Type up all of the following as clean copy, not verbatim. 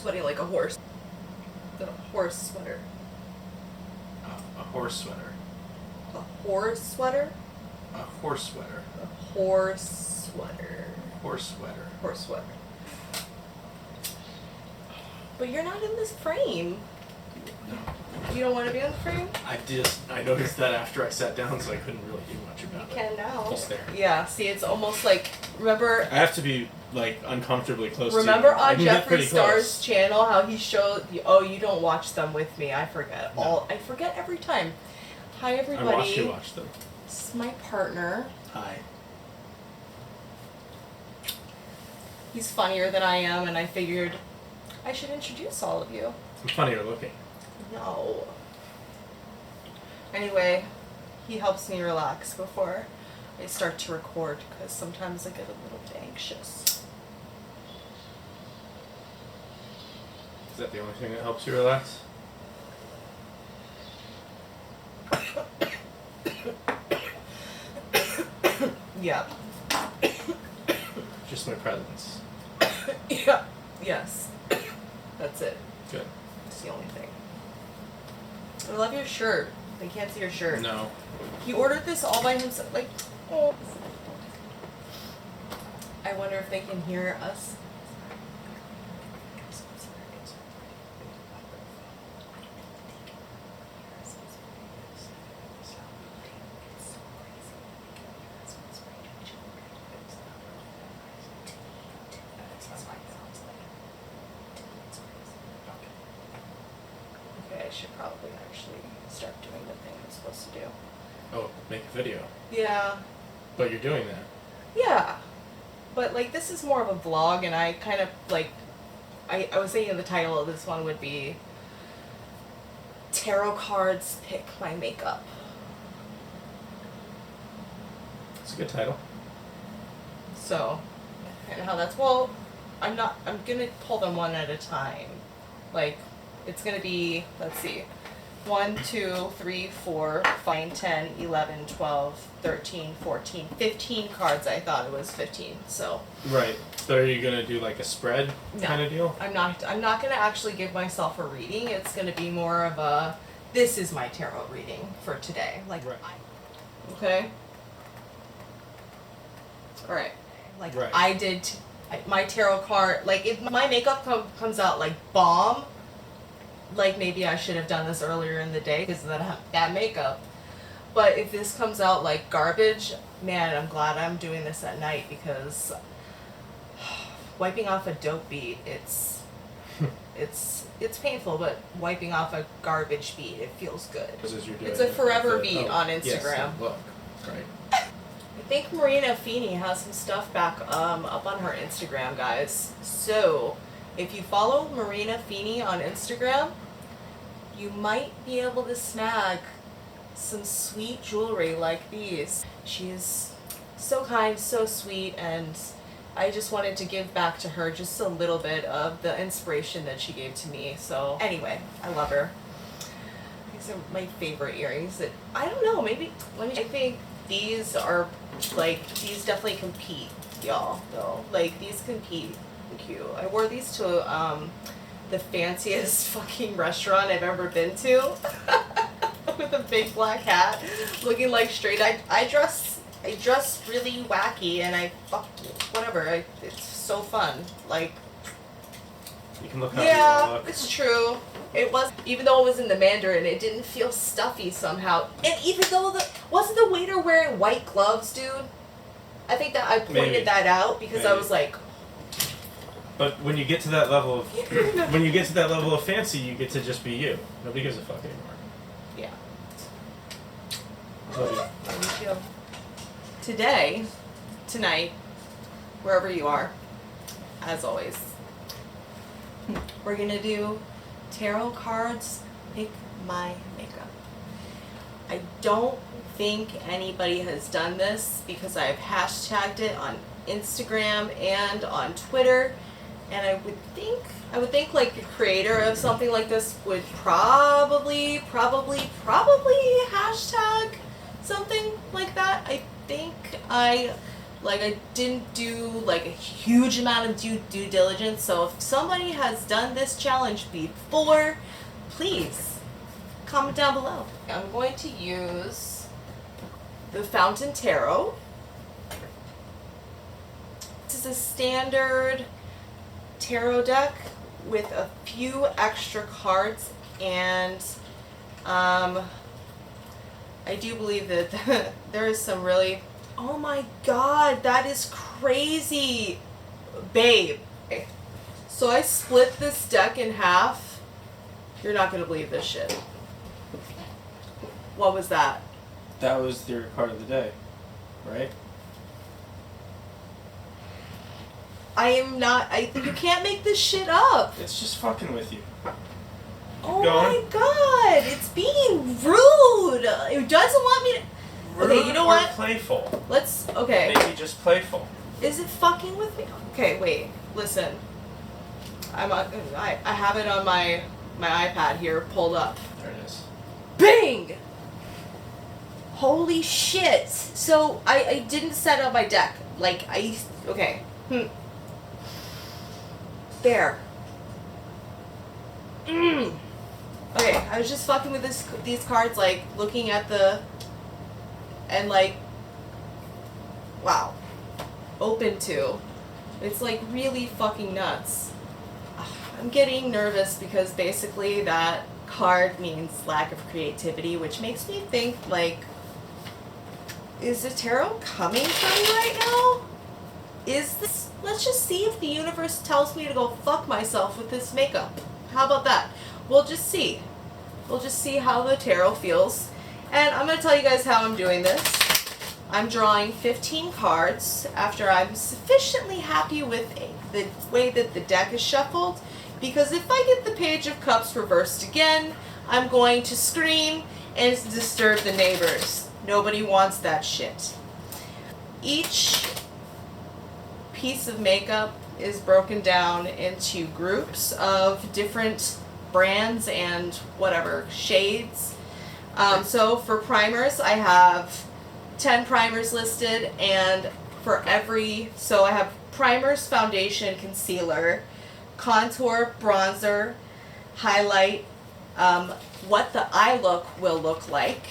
sweating like a horse. The horse sweater. A horse sweater. A horse sweater? A horse sweater. A horse sweater. Horse sweater. Horse sweater. But you're not in this frame. No. You don't want to be in the frame? I noticed that after I sat down, so I couldn't really do much about it. You can now. Just there. Yeah, see, it's almost like, remember... I have to be, like, uncomfortably close remember to you. on Jeffree Star's channel how he showed... Oh, you don't watch them with me. I forget. No. I forget every time. Hi, everybody. I watched you watch them. This is my partner. Hi. He's funnier than I am, and I figured I should introduce all of you. I'm funnier looking. No. Anyway, he helps me relax before I start to record, because sometimes I get a little bit anxious. Is that the only thing that helps you relax? Yeah. Just my presence. Yeah. Yes. That's it. Good. It's the only thing. I love your shirt. They can't see your shirt. No. He ordered this all by himself. Like, oh. I wonder if they can hear us. Okay, I should probably actually start doing the thing I'm supposed to do. Oh, make a video. Yeah. But you're doing that. Yeah. But, like, this is more of a vlog, and I kind of, like, I was thinking the title of this one would be Tarot Cards Pick My Makeup. It's a good title. So, and how that's, well, I'm gonna pull them one at a time. Like, it's gonna be, let's see, 1, 2, 3, 4, 5, 10, 11, 12, 13, 14, 15 cards. I thought it was 15, so. Right. So are you gonna do like a spread kind of deal? I'm not gonna actually give myself a reading. It's gonna be more of a, this is my tarot reading for today. Like, right. Okay? Alright. Like, right. I did, my tarot card, like, if my makeup comes out like bomb, like, maybe I should have done this earlier in the day because of that makeup. But if this comes out like garbage, man, I'm glad I'm doing this at night, because wiping off a dope beat, it's painful, but wiping off a garbage beat, it feels good. It's a forever beat on Instagram. Yes, look, right. I think Marina Feeney has some stuff back up on her Instagram, guys. So, if you follow Marina Feeney on Instagram, you might be able to snag some sweet jewelry like these. She is so kind, so sweet, and I just wanted to give back to her just a little bit of the inspiration that she gave to me. So anyway, I love her. These are my favorite earrings. That I don't know, maybe I think these are like, these definitely compete, y'all, though. Like, these compete. Cute. I wore these to the fanciest fucking restaurant I've ever been to with a big black hat, looking like straight. I dress really wacky, and whatever. It's so fun. Like, you can look how yeah, you look. it's true. It was, even though it was in the Mandarin, it didn't feel stuffy somehow. And even though wasn't the waiter wearing white gloves, dude? I think that I pointed that out because I was like. But when you get to that level of fancy, you get to just be you. Nobody gives a fuck anymore. Yeah. Love you. Tonight, wherever you are, as always, we're gonna do tarot cards, pick my makeup. I don't think anybody has done this because I've hashtagged it on Instagram and on Twitter. And I would think like the creator of something like this would probably hashtag something like that. I think I Like, I didn't do, like, a huge amount of due diligence. So if somebody has done this challenge before, please comment down below. I'm going to use the Fountain Tarot. This is a standard tarot deck with a few extra cards, and I do believe that there is some really... Oh my god, that is crazy, babe. Okay. So I split this deck in half. You're not gonna believe this shit. What was that? That was your card of the day, right? I am not. You can't make this shit up. It's just fucking with you. Oh going. my god, it's being rude. It doesn't want me to. Rude Okay, you know what? or playful? Let's. Okay. Maybe just playful. Is it fucking with me? Okay, wait. Listen. I have it on my iPad here pulled up. There it is. Bang! Holy shit! So I didn't set up my deck. Like okay. There. Okay, I was just fucking with these cards, like looking at and like, wow, open to. It's like really fucking nuts. I'm getting nervous because basically that card means lack of creativity, which makes me think, like, is the tarot coming from me right now? Is this... Let's just see if the universe tells me to go fuck myself with this makeup. How about that? We'll just see. We'll just see how the tarot feels. And I'm going to tell you guys how I'm doing this. I'm drawing 15 cards after I'm sufficiently happy with the way that the deck is shuffled. Because if I get the Page of Cups reversed again, I'm going to scream and disturb the neighbors. Nobody wants that shit. Each piece of makeup is broken down into groups of different brands and whatever shades. So for primers, I have 10 primers listed, and for so I have primers, foundation, concealer, contour, bronzer, highlight, what the eye look will look like,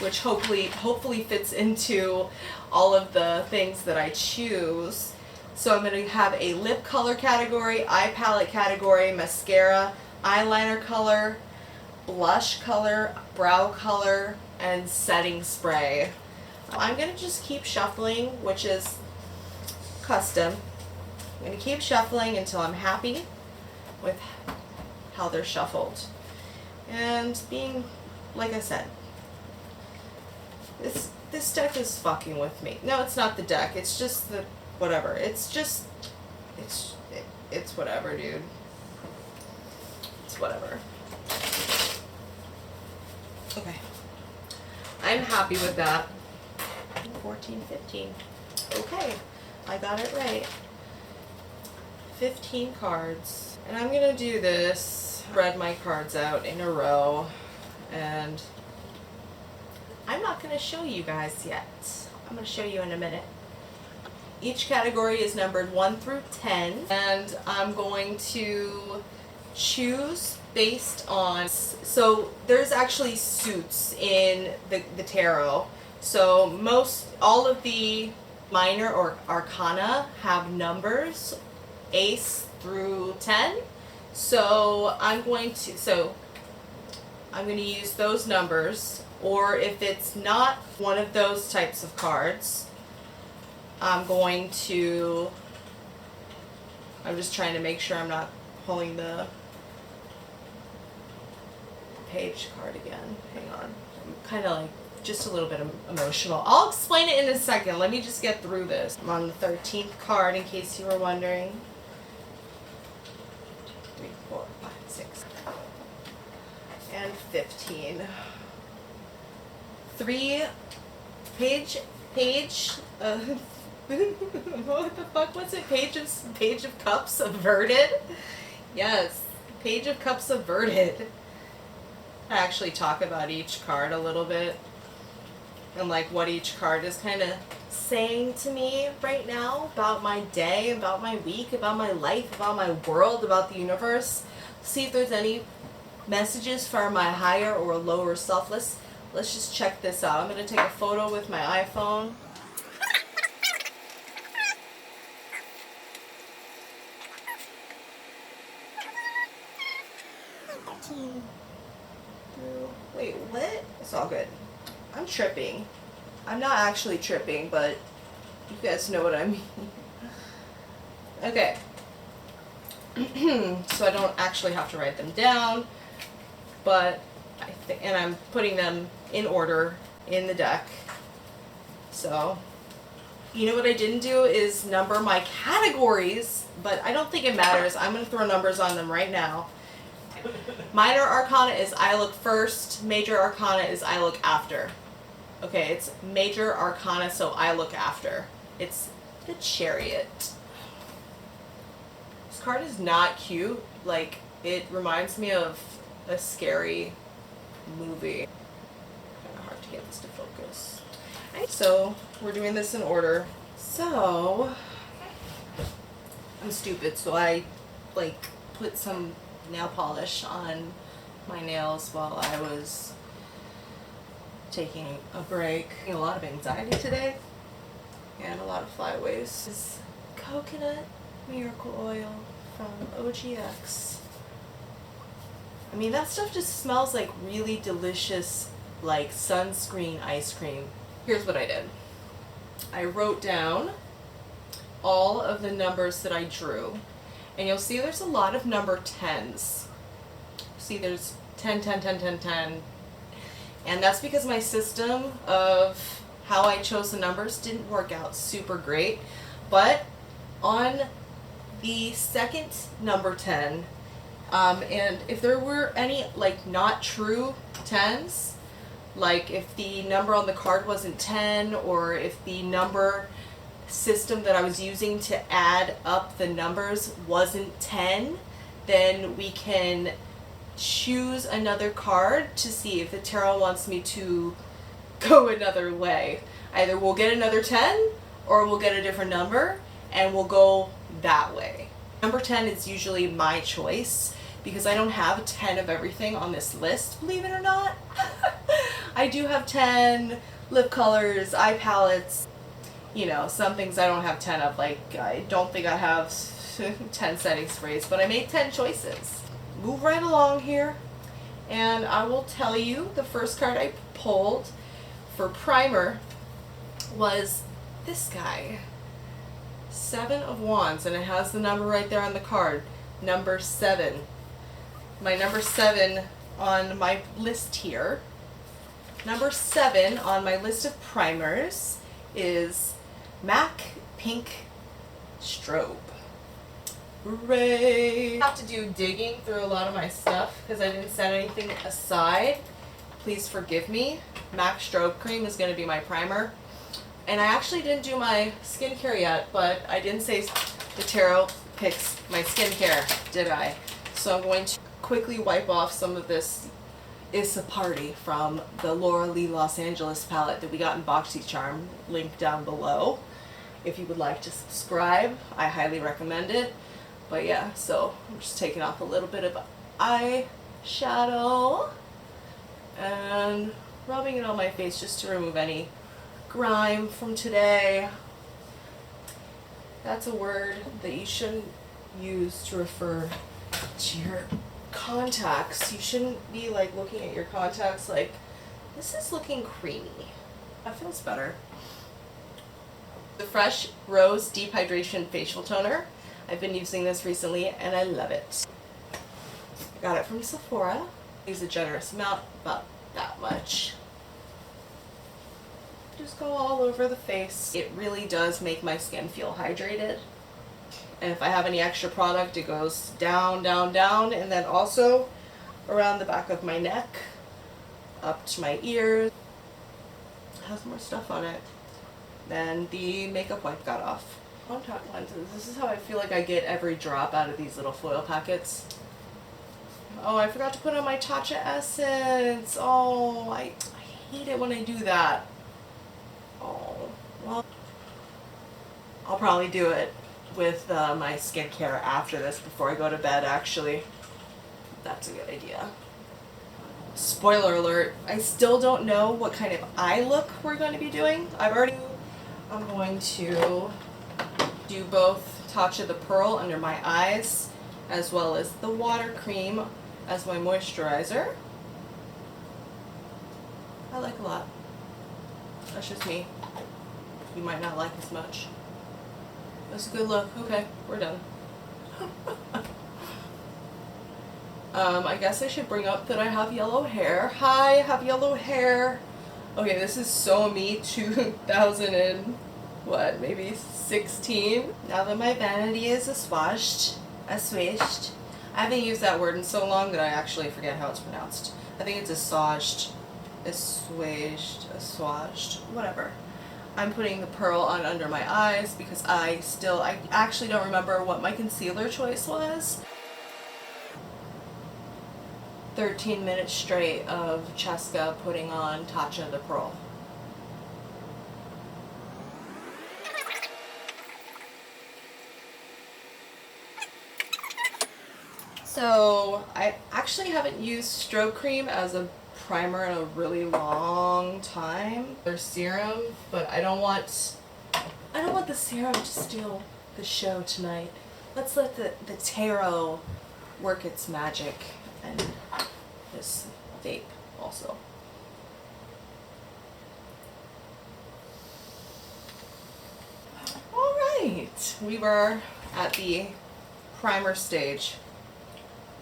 which hopefully fits into all of the things that I choose. So I'm going to have a lip color category, eye palette category, mascara, eyeliner color, blush color, brow color, and setting spray. I'm going to just keep shuffling, which is custom. I'm going to keep shuffling until I'm happy with how they're shuffled. And being, like I said, this deck is fucking with me. No, it's not the deck. It's just the whatever. It's just it's whatever, dude. It's whatever. Okay. I'm happy with that. 14, 15. Okay. I got it right. 15 cards. And I'm going to do this, spread my cards out in a row, and I'm not going to show you guys yet. I'm going to show you in a minute. Each category is numbered 1 through 10, and I'm going to choose based on... So there's actually suits in the tarot. So all of the minor or arcana have numbers, ace through 10. So I'm going to use those numbers, or if it's not one of those types of cards, I'm just trying to make sure I'm not pulling the page card again. Hang on. I'm kind of like just a little bit emotional. I'll explain it in a second. Let me just get through this. I'm on the 13th card in case you were wondering. 3, 4, 5, 6, and 15. 3 page what the fuck was it? Page of Cups averted? Yes, Page of Cups averted. I actually talk about each card a little bit and like what each card is kind of saying to me right now about my day, about my week, about my life, about my world, about the universe. See if there's any messages for my higher or lower self. Let's just check this out. I'm going to take a photo with my iPhone. Wait, what? It's all good. I'm tripping. I'm not actually tripping, but you guys know what I mean. Okay. So I don't actually have to write them down, but and I'm putting them in order in the deck. So, you know what I didn't do is number my categories, but I don't think it matters. I'm going to throw numbers on them right now. Minor Arcana is I look first. Major Arcana is I look after. Okay, it's Major Arcana, so I look after. It's the Chariot. This card is not cute. Like, it reminds me of a scary movie. Kind of hard to get this to focus. So, we're doing this in order. So, I'm stupid, so I, like, put some nail polish on my nails while I was taking a break. A lot of anxiety today and a lot of flyaways. This coconut miracle oil from OGX. I mean, that stuff just smells like really delicious, like sunscreen ice cream. Here's what I did. I wrote down all of the numbers that I drew. And you'll see there's a lot of number 10s. See, there's 10, 10, 10, 10, 10. And that's because my system of how I chose the numbers didn't work out super great. But on the second number 10, and if there were any, like, not true 10s, like if the number on the card wasn't 10, or if the number system that I was using to add up the numbers wasn't 10, then we can choose another card to see if the tarot wants me to go another way. Either we'll get another 10 or we'll get a different number and we'll go that way. Number 10 is usually my choice because I don't have 10 of everything on this list, believe it or not. I do have 10 lip colors, eye palettes. You know, some things I don't have 10 of, like I don't think I have 10 setting sprays, but I made 10 choices. Move right along here, and I will tell you the first card I pulled for primer was this guy. 7 of Wands, and it has the number right there on the card. Number 7. My number 7 on my list here. Number 7 on my list of primers is MAC Pink Strobe. Hooray! I have to do digging through a lot of my stuff because I didn't set anything aside. Please forgive me. MAC Strobe Cream is going to be my primer. And I actually didn't do my skincare yet, but I didn't say the tarot picks my skincare, did I? So I'm going to quickly wipe off some of this It's a Party from the Laura Lee Los Angeles palette that we got in BoxyCharm, link down below. If you would like to subscribe, I highly recommend it. But yeah, so I'm just taking off a little bit of eyeshadow and rubbing it on my face just to remove any grime from today. That's a word that you shouldn't use to refer to your contacts. You shouldn't be like looking at your contacts like, this is looking creamy. That feels better. The Fresh Rose Deep Hydration Facial Toner. I've been using this recently and I love it. I got it from Sephora. Use a generous amount, about that much. Just go all over the face. It really does make my skin feel hydrated. And if I have any extra product, it goes down, down, down, and then also around the back of my neck, up to my ears. It has more stuff on it. Then the makeup wipe got off. Contact lenses. This is how I feel like I get every drop out of these little foil packets. Oh, I forgot to put on my Tatcha essence. Oh, I hate it when I do that. Oh, well, I'll probably do it with my skincare after this before I go to bed, actually. That's a good idea. Spoiler alert, I still don't know what kind of eye look we're going to be doing. I'm going to do both Tatcha the Pearl under my eyes as well as the water cream as my moisturizer. I like a lot. That's just me. You might not like as much. That's a good look. Okay, we're done. I guess I should bring up that I have yellow hair. Hi, I have yellow hair. Okay, this is so me 2000 and what, maybe 16? Now that my vanity is assuaged, I haven't used that word in so long that I actually forget how it's pronounced. I think it's assuaged, whatever. I'm putting the pearl on under my eyes because I actually don't remember what my concealer choice was. 13 minutes straight of Cheska putting on Tatcha the Pearl. So I actually haven't used strobe cream as a primer in a really long time. There's serum, but I don't want the serum to steal the show tonight. Let's let the tarot work its magic, and this vape also. All right, we were at the primer stage.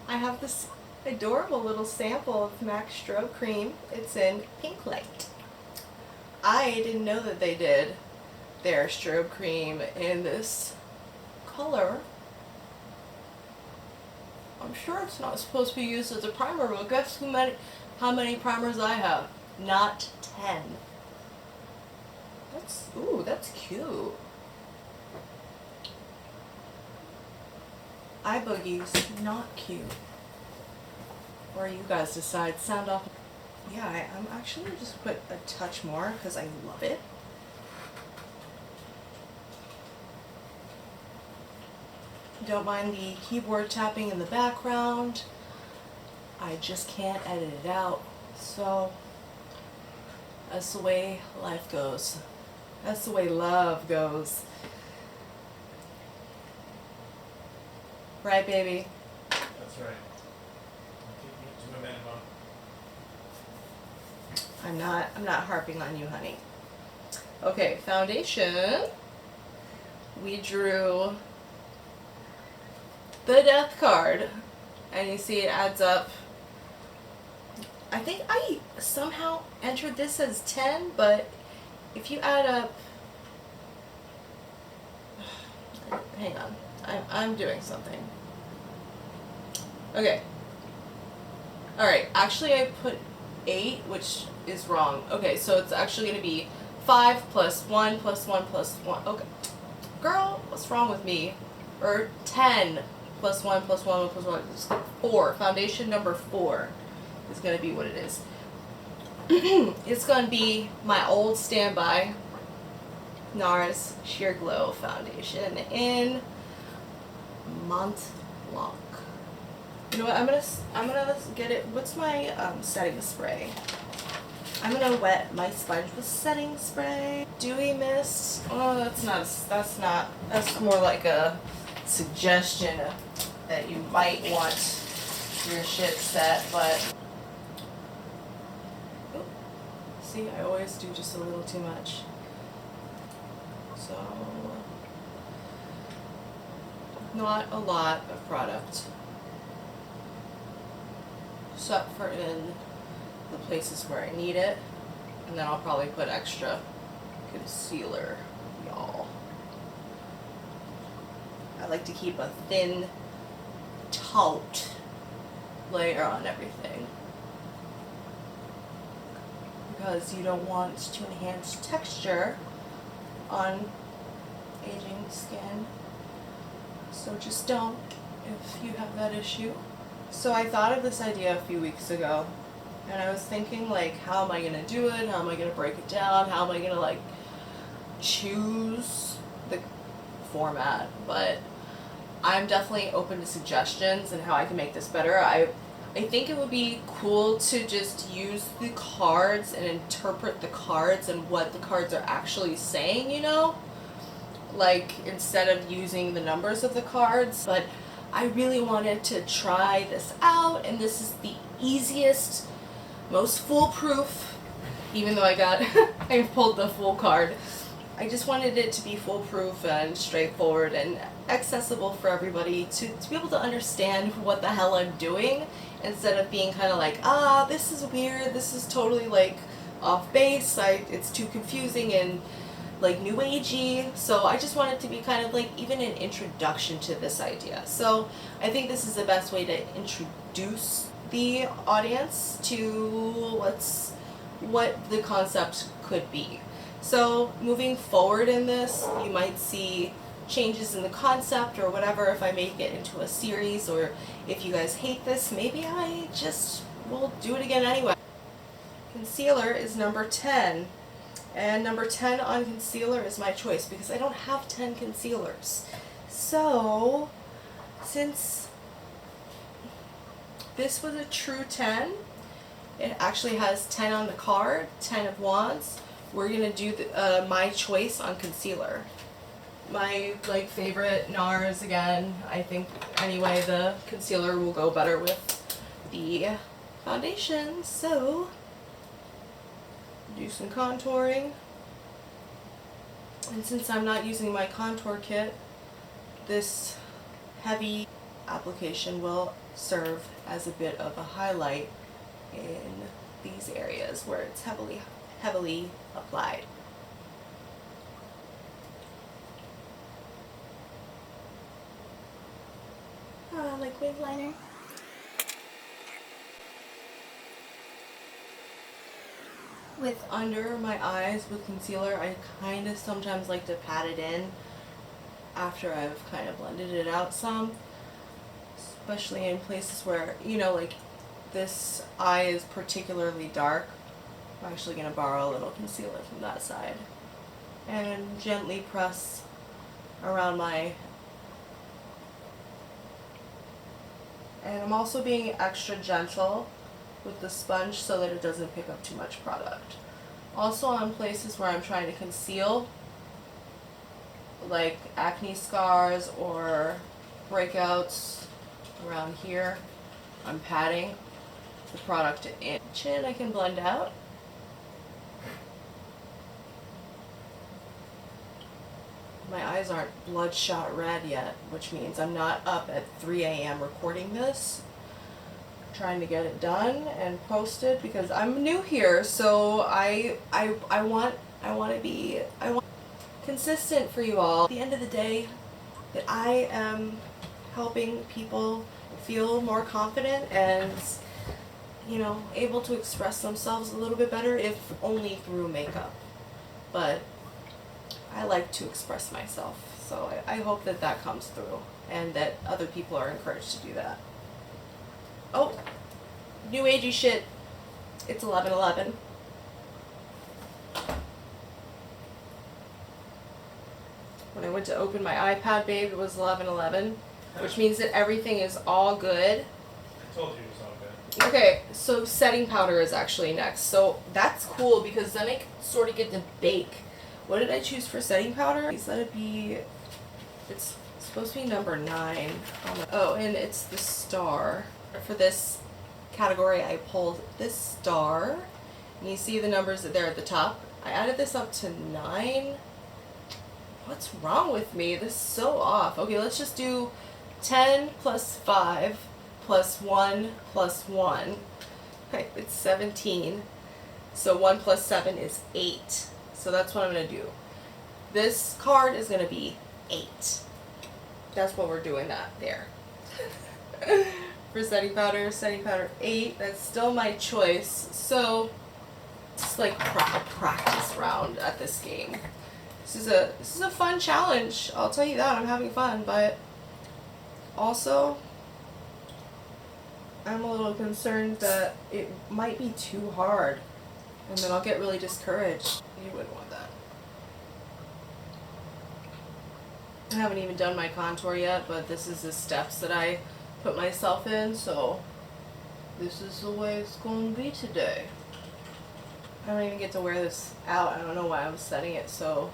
I have this adorable little sample of MAC strobe cream. It's in Pink Light. I didn't know that they did their strobe cream in this color. I'm sure it's not supposed to be used as a primer, but guess how many primers I have? Not 10. That's cute. Eye boogies, not cute. Or you guys decide, sound off. Yeah, I'm actually just put a touch more because I love it. Don't mind the keyboard tapping in the background. I just can't edit it out. So that's the way life goes. That's the way love goes. Right, baby? That's right. I'm not harping on you, honey. Okay, foundation. We drew the death card, and you see it adds up. I think I somehow entered this as 10, but if you add up, hang on, I'm doing something. Okay. Alright, actually I put 8, which is wrong. Okay, so it's actually going to be 5 plus 1 plus 1 plus 1. Okay. Girl, what's wrong with me? Or 10 plus 1 plus 1 plus 1. It's 4. Foundation number 4 is going to be what it is. It's going to be my old standby NARS Sheer Glow Foundation in Mont Blanc. You know what? I'm gonna get it. What's my setting spray? I'm gonna wet my sponge with setting spray. Dewy mist. Oh, that's more like a suggestion that you might want your shit set, but see, I always do just a little too much. So not a lot of product. Except for in the places where I need it, and then I'll probably put extra concealer, y'all. I like to keep a thin, taut layer on everything because you don't want to enhance texture on aging skin, so just don't if you have that issue. So I thought of this idea a few weeks ago, and I was thinking, like, how am I going to do it? How am I going to break it down? How am I going to, like, choose the format, but I'm definitely open to suggestions and how I can make this better. I think it would be cool to just use the cards and interpret the cards and what the cards are actually saying, you know? Like, instead of using the numbers of the cards. But I really wanted to try this out, and this is the easiest, most foolproof, even though I pulled the full card. I just wanted it to be foolproof and straightforward and accessible for everybody to be able to understand what the hell I'm doing, instead of being kind of like, this is weird, this is totally like off base, it's too confusing and like new agey. So I just want it to be kind of like even an introduction to this idea. So I think this is the best way to introduce the audience to what the concept could be. So moving forward in this, you might see changes in the concept or whatever if I make it into a series, or if you guys hate this, maybe I just will do it again anyway. Concealer is number 10. And number 10 on concealer is my choice because I don't have 10 concealers. So, since this was a true 10, it actually has 10 on the card, 10 of wands. We're going to do my choice on concealer. My favorite NARS again. I think anyway the concealer will go better with the foundation. So, do some contouring, and since I'm not using my contour kit, this heavy application will serve as a bit of a highlight in these areas where it's heavily applied. Liquid liner. With under my eyes with concealer, I kind of sometimes like to pat it in after I've kind of blended it out some, especially in places where, you know, like this eye is particularly dark. I'm actually going to borrow a little concealer from that side and gently press around my, and I'm also being extra gentle with the sponge so that it doesn't pick up too much product. Also on places where I'm trying to conceal, like acne scars or breakouts around here, I'm patting the product in. Chin I can blend out. My eyes aren't bloodshot red yet, which means I'm not up at 3 a.m. recording this. Trying to get it done and posted because I'm new here, so I want consistent for you all. At the end of the day, that I am helping people feel more confident and, you know, able to express themselves a little bit better, if only through makeup. But I like to express myself, so I hope that that comes through and that other people are encouraged to do that. Oh, new agey shit. It's 11:11. When I went to open my iPad, babe, it was 11:11, which means that everything is all good. I told you it was all good. Okay, so setting powder is actually next. So that's cool because then I can sort of get to bake. What did I choose for setting powder? Please let it be, it's supposed to be number 9. Oh, and it's the star. For this category, I pulled this star, and you see the numbers there at the top. I added this up to 9. What's wrong with me? This is so off. Okay, let's just do 10 plus 5 plus 1 plus 1. Okay, it's 17. So 1 plus 7 is 8. So that's what I'm going to do. This card is going to be 8. That's what we're doing that there. For setting powder 8. That's still my choice. So it's like a practice round at this game. This is a fun challenge. I'll tell you that. I'm having fun, but also I'm a little concerned that it might be too hard, and then I'll get really discouraged. You wouldn't want that. I haven't even done my contour yet, but this is the steps that I put myself in, so this is the way it's going to be today. I don't even get to wear this out. I don't know why I'm setting it so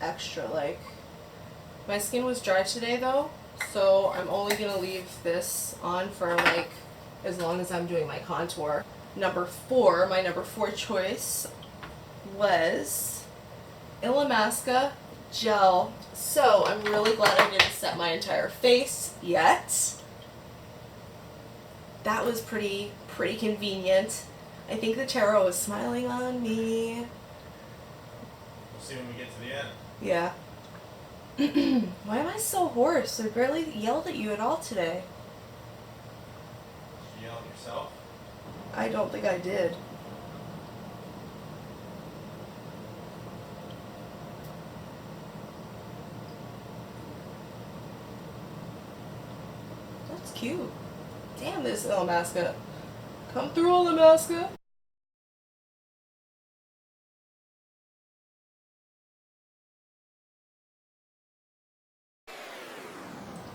extra. Like, my skin was dry today though, so I'm only going to leave this on for like as long as I'm doing my contour. My number 4 choice was Illamasqua gel. So I'm really glad I didn't set my entire face yet. That was pretty convenient. I think the tarot is smiling on me. We'll see when we get to the end. Yeah. Why am I so hoarse? I barely yelled at you at all today. Did you yell at yourself? I don't think I did. That's cute. Damn, this Illamasqua. Come through, Illamasqua.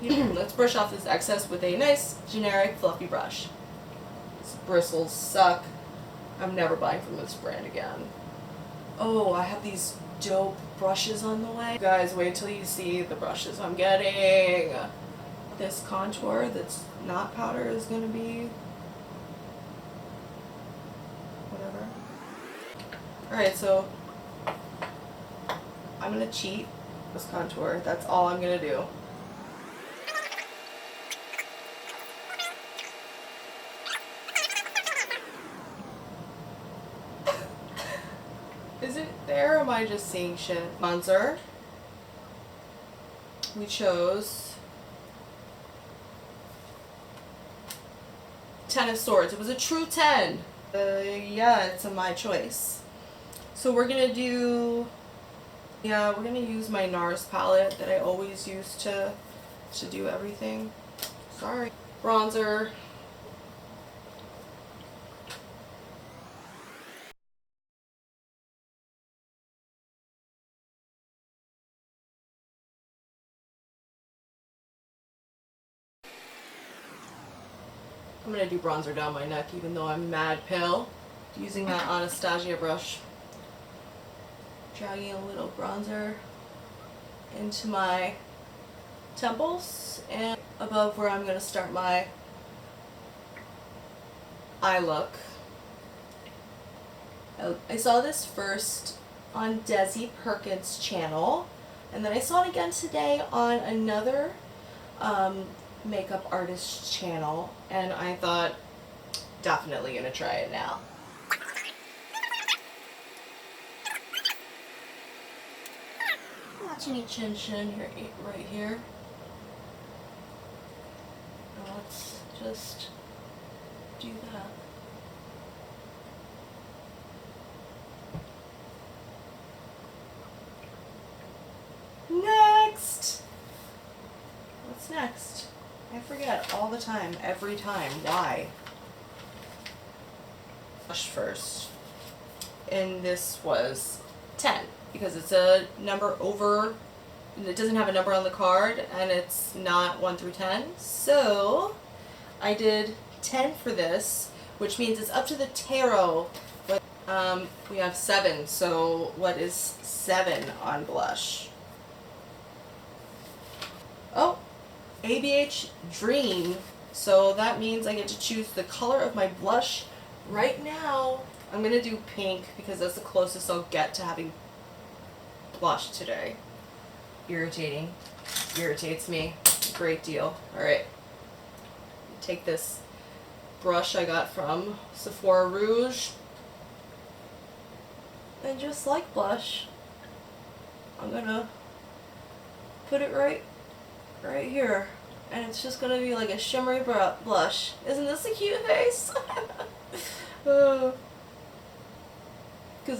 Let's brush off this excess with a nice, generic, fluffy brush. These bristles suck. I'm never buying from this brand again. Oh, I have these dope brushes on the way. Guys, wait till you see the brushes I'm getting. This contour that's not powder is gonna be whatever. Alright, so I'm gonna cheat this contour. That's all I'm gonna do. Is it there or am I just seeing shit? Bronzer. We chose 10 of Swords. It was a true 10. Yeah, it's my choice. So we're gonna do, we're gonna use my NARS palette that I always use to do everything. Sorry. Bronzer. I'm gonna do bronzer down my neck even though I'm mad pale. Using that Anastasia brush. Dragging a little bronzer into my temples and above where I'm gonna start my eye look. I saw this first on Desi Perkins' channel, and then I saw it again today on another makeup artist's channel, and I thought, definitely gonna try it now. Not any chin here, right here. Now let's just do that. Next! What's next? I forget all the time, every time. Why? Blush first. And this was 10 because it's a number over, it doesn't have a number on the card and it's not 1 through 10. So I did 10 for this, which means it's up to the tarot. But we have 7, so what is 7 on blush? Oh, ABH Dream. So that means I get to choose the color of my blush. Right now, I'm going to do pink because that's the closest I'll get to having blush today. Irritating. Irritates me a great deal. Alright. Take this brush I got from Sephora Rouge. And just like blush, I'm going to put it right here, and it's just gonna be like a shimmery blush. Isn't this a cute face? Because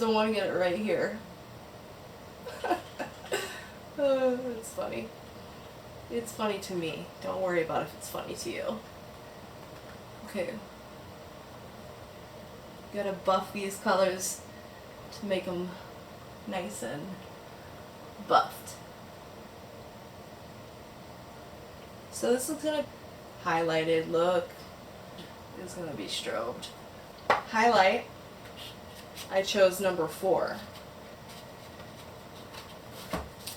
I want to get it right here. It's funny. It's funny to me. Don't worry about if it's funny to you. Okay. Gotta buff these colors to make them nice and buffed. So this is gonna highlighted look. It's gonna be strobed. Highlight. I chose number 4,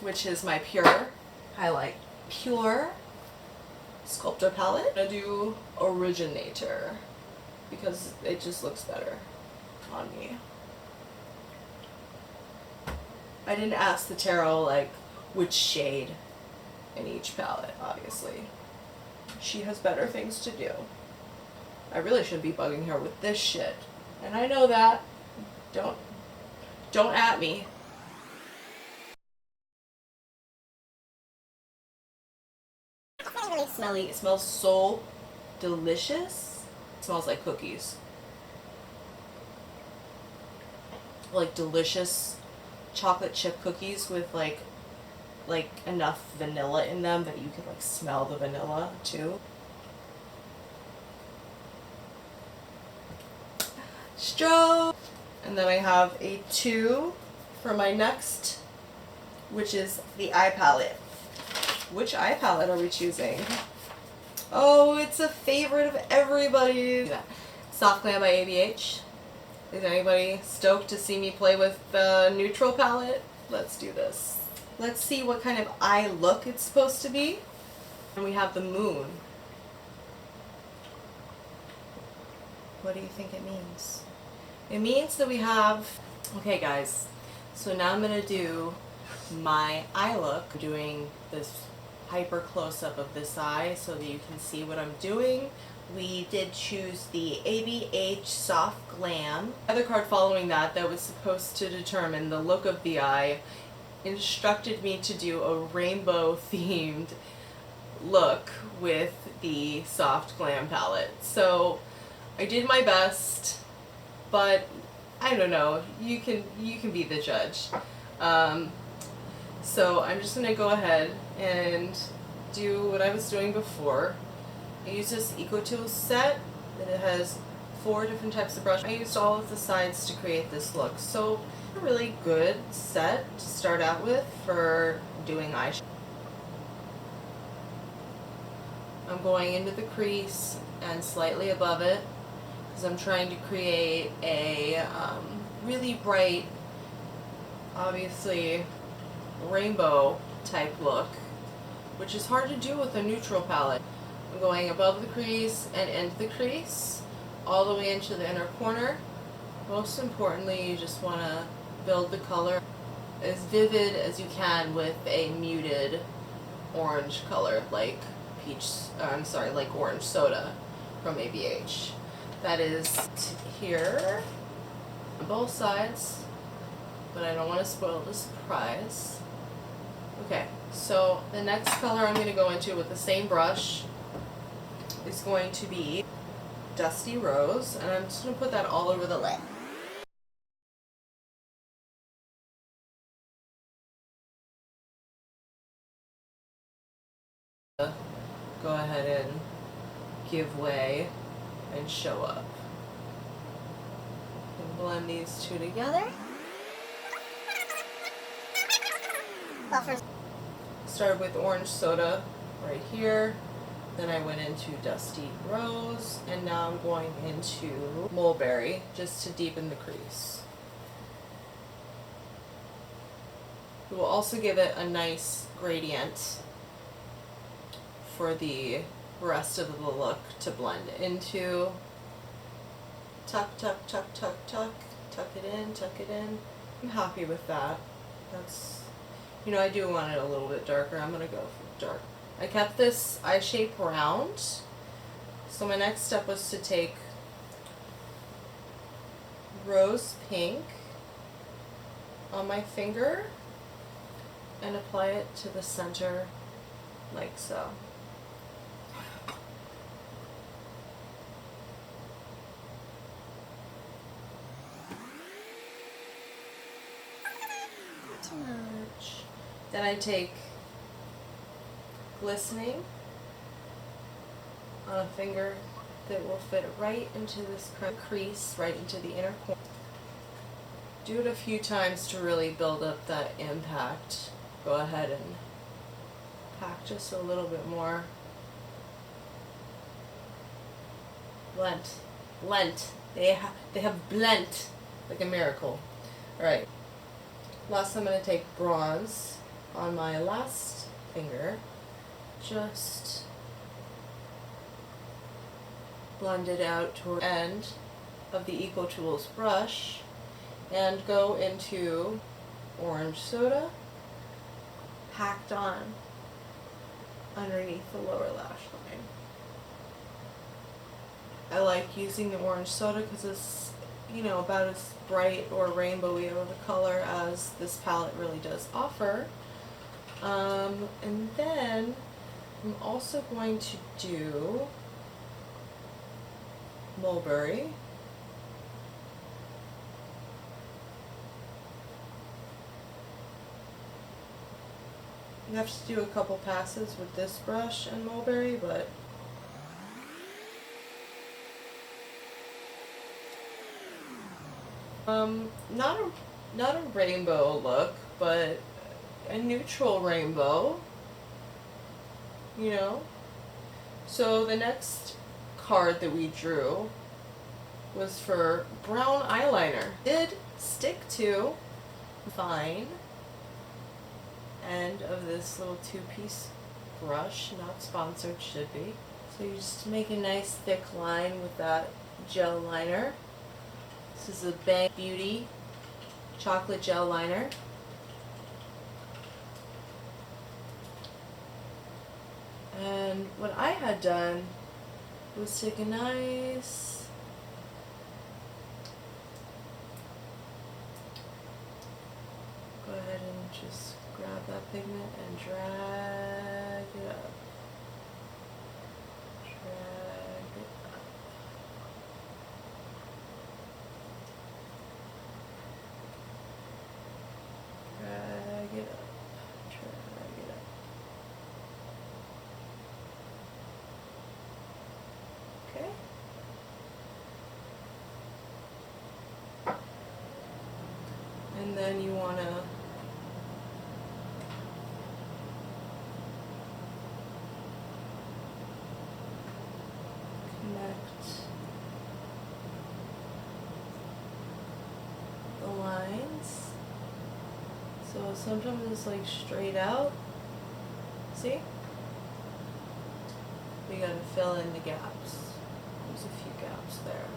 which is my Pur highlight. Pur Sculptor palette. I'm gonna do Originator because it just looks better on me. I didn't ask the tarot like which shade in each palette, obviously. She has better things to do. I really shouldn't be bugging her with this shit. And I know that. Don't at me. It's not really smelly. It smells so delicious. It smells like cookies. Like delicious chocolate chip cookies with like enough vanilla in them that you can like smell the vanilla too. Stroke. And then I have a 2 for my next, which is the eye palette. Which eye palette are we choosing? Oh, it's a favorite of everybody. Soft Glam by ABH. Is anybody stoked to see me play with the neutral palette? Let's do this. Let's see what kind of eye look it's supposed to be. And we have the moon. What do you think it means? It means that we have, okay guys, so now I'm going to do my eye look. I'm doing this hyper close-up of this eye so that you can see what I'm doing. We did choose the ABH Soft Glam. The other card following that was supposed to determine the look of the eye instructed me to do a rainbow themed look with the Soft Glam palette. So I did my best, but I don't know, you can be the judge. So I'm just gonna go ahead and do what I was doing before. I use this EcoTools set and it has 4 different types of brush. I used all of the sides to create this look. So a really good set to start out with for doing eyeshadow. I'm going into the crease and slightly above it because I'm trying to create a really bright, obviously rainbow type look, which is hard to do with a neutral palette. I'm going above the crease and into the crease, all the way into the inner corner. Most importantly, you just want to build the color as vivid as you can with a muted orange color like like orange soda from ABH. That is here on both sides, but I don't want to spoil the surprise. Okay, so the next color I'm going to go into with the same brush is going to be Dusty Rose, and I'm just going to put that all over the lid. Go ahead and give way and show up. And blend these two together. Started with orange soda right here, then I went into Dusty Rose, and now I'm going into Mulberry just to deepen the crease. It will also give it a nice gradient for the rest of the look to blend into. Tuck, tuck, tuck, tuck, tuck, tuck it in, tuck it in. I'm happy with that. That's, you know, I do want it a little bit darker. I'm gonna go for dark. I kept this eye shape round. So my next step was to take rose pink on my finger and apply it to the center like so. Then I take glistening on a finger that will fit right into this crease, right into the inner corner. Do it a few times to really build up that impact. Go ahead and pack just a little bit more blent. They have blent like a miracle. All right. Last, I'm going to take bronze on my last finger. Just blend it out toward the end of the Eco Tools brush and go into orange soda packed on underneath the lower lash line. I like using the orange soda because it's, you know, about as bright or rainbowy of a color as this palette really does offer. And then I'm also going to do mulberry. You have to do a couple passes with this brush and mulberry, but not a rainbow look, but a neutral rainbow, you know. So the next card that we drew was for brown eyeliner. Did stick to fine end of this little two-piece brush, not sponsored, should be. So you just make a nice thick line with that gel liner. This is a Bang Beauty chocolate gel liner. And what I had done was take a nice go ahead and just grab that pigment and drag it up. Drag it up. Drag it up. Drag it up. Okay. And then you want to connect the lines. So sometimes it's like straight out. See? We gotta fill in the gaps. There's a few gaps there.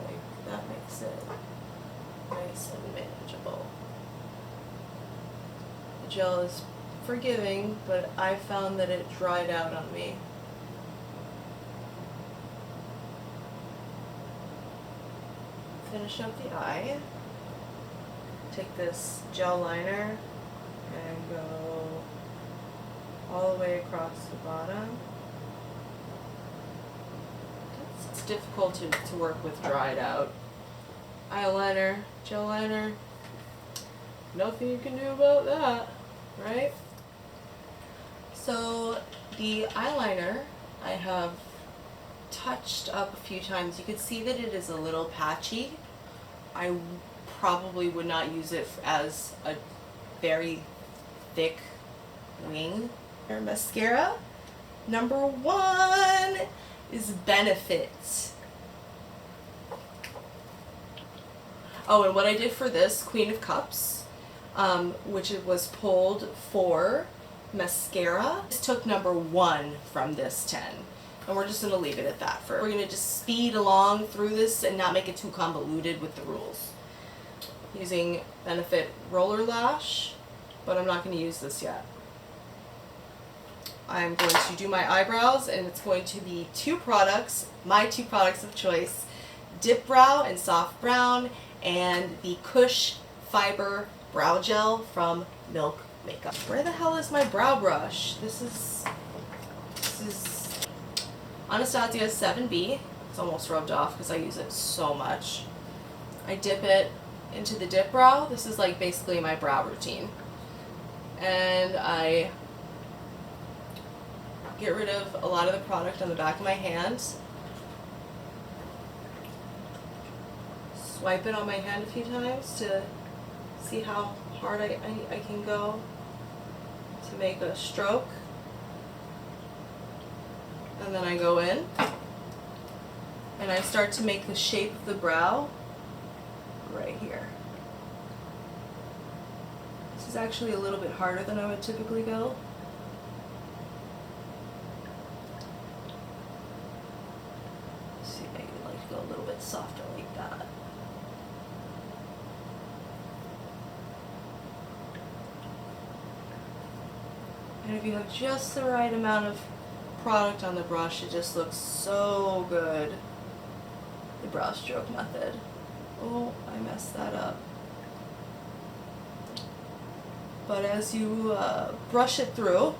Like, that makes it nice and manageable. The gel is forgiving, but I found that it dried out on me. Finish up the eye. Take this gel liner and go all the way across the bottom. It's difficult to work with dried out eyeliner, gel liner. Nothing you can do about that, right? So the eyeliner I have touched up a few times. You can see that it is a little patchy. I probably would not use it as a very thick wing. Your mascara number 1 is Benefit. Oh, and what I did for this Queen of Cups, which it was pulled for mascara, this took number 1 from this 10. And we're just going to leave it at that. We're going to just speed along through this and not make it too convoluted with the rules. Using Benefit Roller Lash, but I'm not going to use this yet. I'm going to do my eyebrows, and it's going to be 2 products, my 2 products of choice, Dip Brow in Soft Brown, and the Kush Fiber Brow Gel from Milk Makeup. Where the hell is my brow brush? This is Anastasia 7B. It's almost rubbed off because I use it so much. I dip it into the dip brow. This is like basically my brow routine. And I get rid of a lot of the product on the back of my hands. Swipe it on my hand a few times to see how hard I can go to make a stroke. And then I go in and I start to make the shape of the brow right here. This is actually a little bit harder than I would typically go. See, I like to go a little bit softer like that. And if you have just the right amount of product on the brush, it just looks so good. The brow stroke method. Oh, I messed that up. But as you brush it through,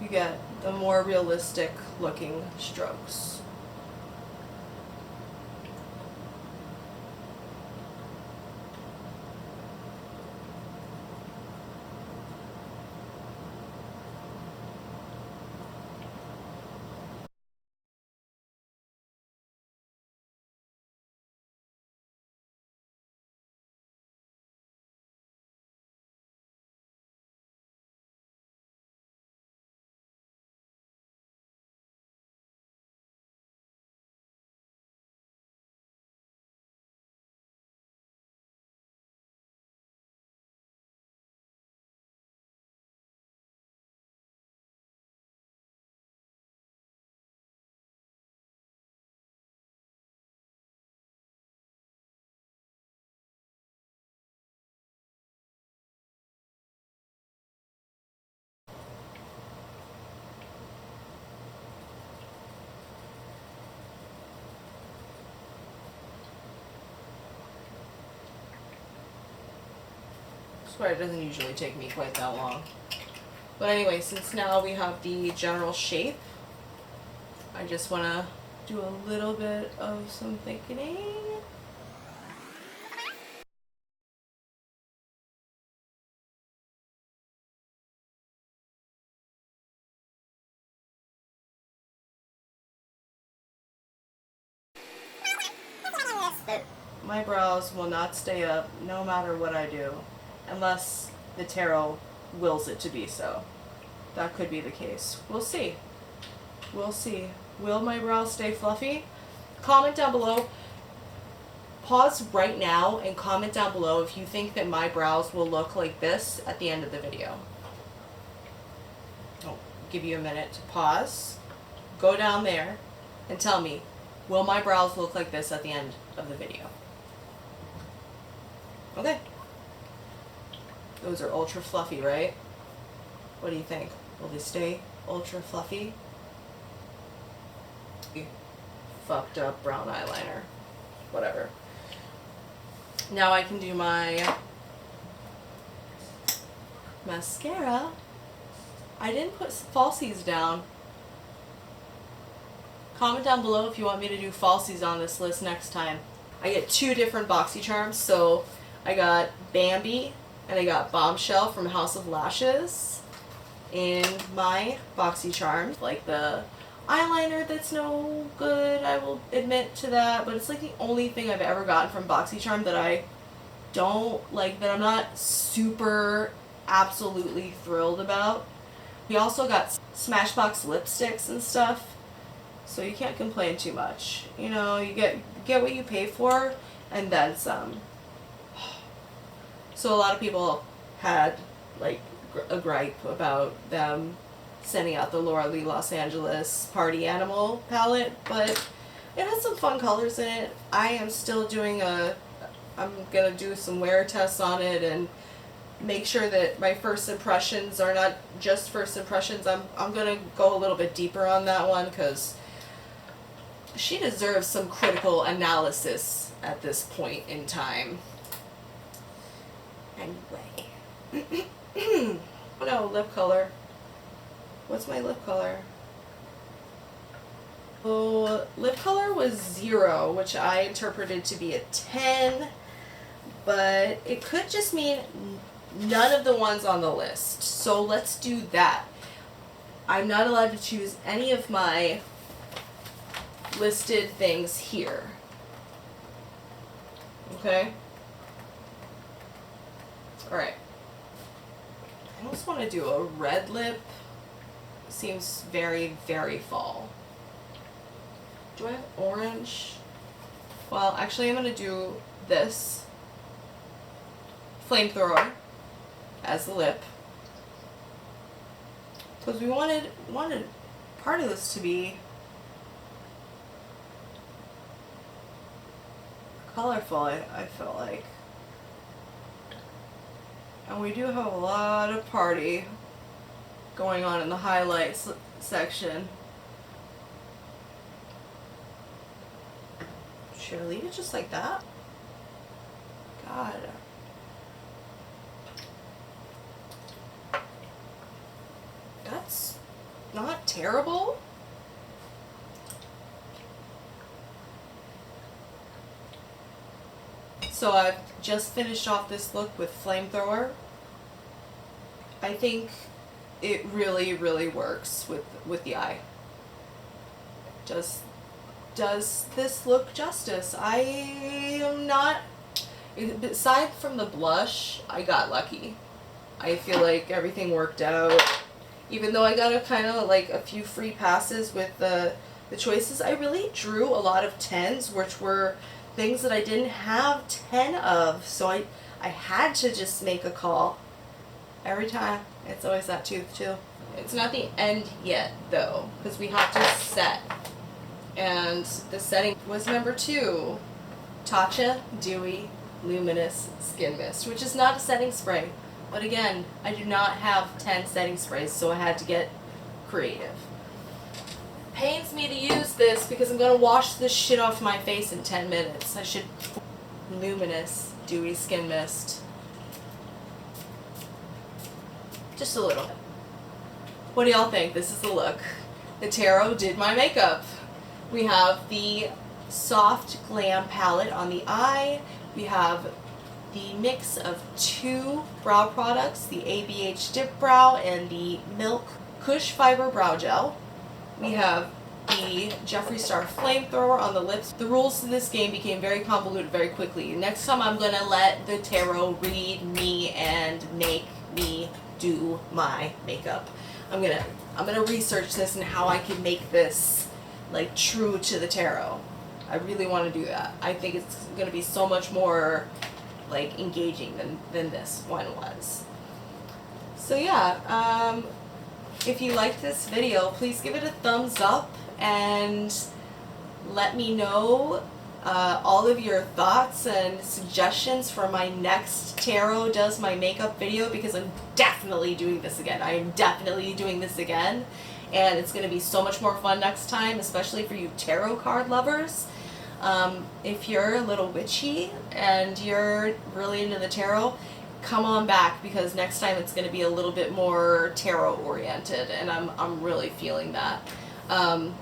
you get the more realistic looking strokes. Where it doesn't usually take me quite that long. But anyway, since now we have the general shape, I just want to do a little bit of some thickening. My brows will not stay up no matter what I do, unless the tarot wills it to be so. That could be the case. We'll see. We'll see. Will my brows stay fluffy? Comment down below. Pause right now and comment down below if you think that my brows will look like this at the end of the video. I'll give you a minute to pause. Go down there and tell me, will my brows look like this at the end of the video? Okay. Those are ultra fluffy, right? What do you think? Will they stay ultra fluffy? Fucked up brown eyeliner. Whatever. Now I can do my mascara. I didn't put falsies down. Comment down below if you want me to do falsies on this list next time. I get two different BoxyCharms, so I got Bambi and I got Bombshell from House of Lashes in my BoxyCharms. Like the eyeliner that's no good, I will admit to that, but it's like the only thing I've ever gotten from BoxyCharm that I don't like, that I'm not super absolutely thrilled about. We also got Smashbox lipsticks and stuff, so you can't complain too much. You know, you get what you pay for and then some. So a lot of people had like a gripe about them sending out the Laura Lee Los Angeles Party Animal palette, but it has some fun colors in it. I am still doing I'm gonna do some wear tests on it and make sure that my first impressions are not just first impressions. I'm gonna go a little bit deeper on that one because she deserves some critical analysis at this point in time. Anyway. Oh no, lip color. What's my lip color? Oh, lip color was 0, which I interpreted to be a 10, but it could just mean none of the ones on the list. So let's do that. I'm not allowed to choose any of my listed things here. Okay? Alright. I almost want to do a red lip. Seems very, very fall. Do I have orange? Well, actually I'm going to do this Flamethrower as the lip. Because we wanted part of this to be colorful, I felt like. And we do have a lot of party going on in the highlights section. Should I leave it just like that? God. That's not terrible. So I've just finished off this look with Flamethrower. I think it really, really works with the eye. Does this look justice? I am not, aside from the blush, I got lucky. I feel like everything worked out. Even though I got a kind of like a few free passes with the choices, I really drew a lot of 10s, which were things that I didn't have 10 of. So I had to just make a call every time. It's always that tooth too. It's not the end yet though, because we have to set. And the setting was number 2, Tatcha Dewy Luminous Skin Mist, which is not a setting spray. But again, I do not have 10 setting sprays, so I had to get creative. Pains me to use this because I'm going to wash this shit off my face in 10 minutes. I should... Luminous Dewy Skin Mist. Just a little. What do y'all think? This is the look. The tarot did my makeup. We have the soft Glam palette on the eye. We have the mix of 2 brow products, the ABH Dip Brow and the Milk Kush Fiber Brow Gel. We have the Jeffree Star Flamethrower on the lips. The rules to this game became very convoluted very quickly. Next time I'm going to let the tarot read me and make me do my makeup. I'm gonna research this and how I can make this like true to the tarot. I really want to do that. I think it's going to be so much more like engaging than this one was. So yeah, if you liked this video, please give it a thumbs up and let me know all of your thoughts and suggestions for my next Tarot Does My Makeup video, because I'm definitely doing this again. I am definitely doing this again, and it's going to be so much more fun next time, especially for you tarot card lovers. If you're a little witchy and you're really into the tarot, come on back, because next time it's going to be a little bit more tarot oriented, and I'm really feeling that. I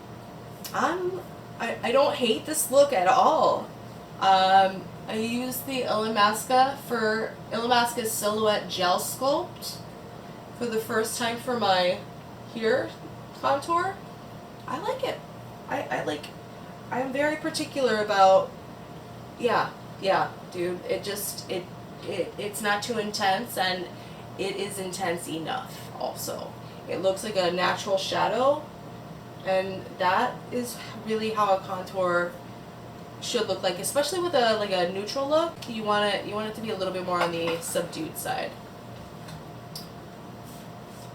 don't hate this look at all. I used the Illamasqua Silhouette Gel Sculpt for the first time for my here contour. I like it. I am very particular about, yeah, dude, it's not too intense, and it is intense enough also. It looks like a natural shadow, and that is really how a contour should look like, especially with a neutral look. You want it to be a little bit more on the subdued side.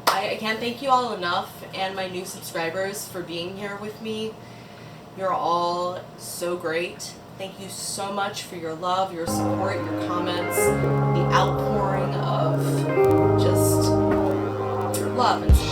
I can't thank you all enough, and my new subscribers, for being here with me. You're all so great. Thank you so much for your love, your support, your comments, the outpouring of just love and support.